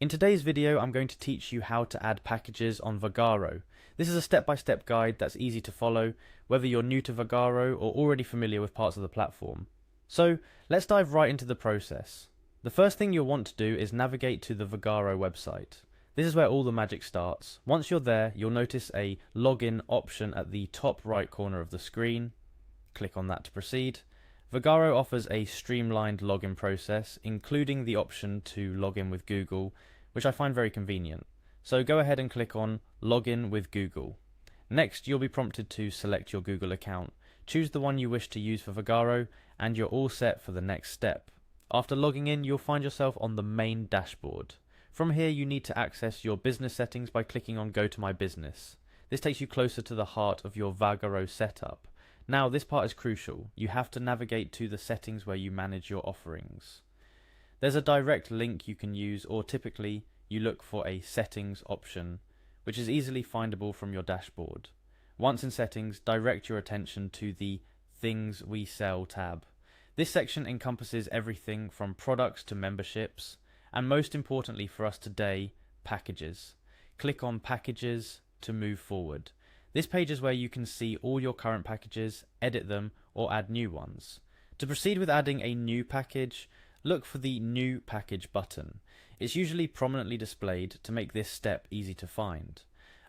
In today's video, I'm going to teach you how to add packages on Vagaro. This is a step-by-step guide that's easy to follow, whether you're new to Vagaro or already familiar with parts of the platform. So, let's dive right into the process. The first thing you'll want to do is navigate to the Vagaro website. This is where all the magic starts. Once you're there, you'll notice a login option at the top right corner of the screen. Click on that to proceed. Vagaro offers a streamlined login process, including the option to log in with Google, which I find very convenient. So go ahead and click on Login with Google. Next, you'll be prompted to select your Google account. Choose the one you wish to use for Vagaro, and you're all set for the next step. After logging in, you'll find yourself on the main dashboard. From here, you need to access your business settings by clicking on Go to My Business. This takes you closer to the heart of your Vagaro setup. Now, this part is crucial. You have to navigate to the settings where you manage your offerings. There's a direct link you can use, or typically you look for a settings option, which is easily findable from your dashboard. Once in settings, direct your attention to the Things We Sell tab. This section encompasses everything from products to memberships, and most importantly for us today, packages. Click on Packages to move forward. This page is where you can see all your current packages, edit them, or add new ones. To proceed with adding a new package, look for the New Package button. It's usually prominently displayed to make this step easy to find.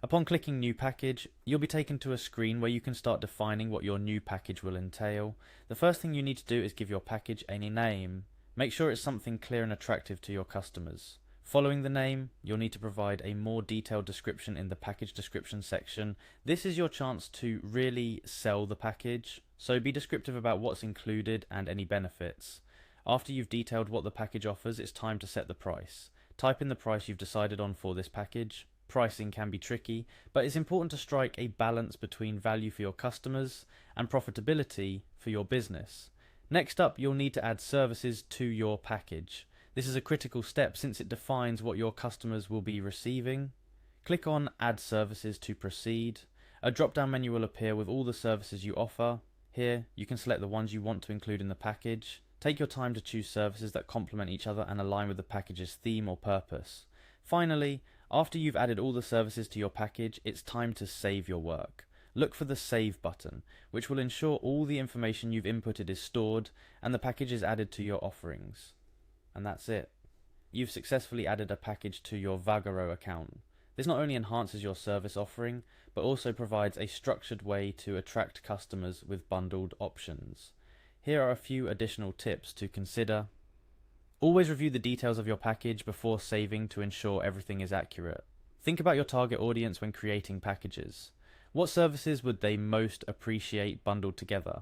Upon clicking New Package, you'll be taken to a screen where you can start defining what your new package will entail. The first thing you need to do is give your package a name. Make sure it's something clear and attractive to your customers. Following the name, you'll need to provide a more detailed description in the package description section. This is your chance to really sell the package, so be descriptive about what's included and any benefits. After you've detailed what the package offers, it's time to set the price. Type in the price you've decided on for this package. Pricing can be tricky, but it's important to strike a balance between value for your customers and profitability for your business. Next up, you'll need to add services to your package. This is a critical step since it defines what your customers will be receiving. Click on Add Services to proceed. A drop-down menu will appear with all the services you offer. Here, you can select the ones you want to include in the package. Take your time to choose services that complement each other and align with the package's theme or purpose. Finally, after you've added all the services to your package, it's time to save your work. Look for the Save button, which will ensure all the information you've inputted is stored and the package is added to your offerings. And that's it. You've successfully added a package to your Vagaro account. This not only enhances your service offering, but also provides a structured way to attract customers with bundled options. Here are a few additional tips to consider. Always review the details of your package before saving to ensure everything is accurate. Think about your target audience when creating packages. What services would they most appreciate bundled together?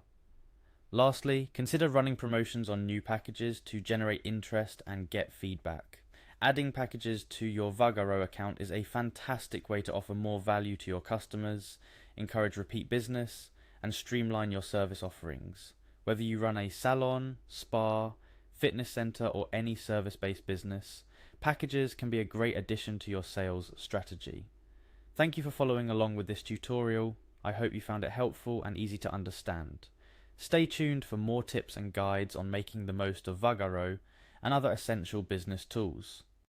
Lastly, consider running promotions on new packages to generate interest and get feedback. Adding packages to your Vagaro account is a fantastic way to offer more value to your customers, encourage repeat business, and streamline your service offerings. Whether you run a salon, spa, fitness center, or any service-based business, packages can be a great addition to your sales strategy. Thank you for following along with this tutorial. I hope you found it helpful and easy to understand. Stay tuned for more tips and guides on making the most of Vagaro and other essential business tools.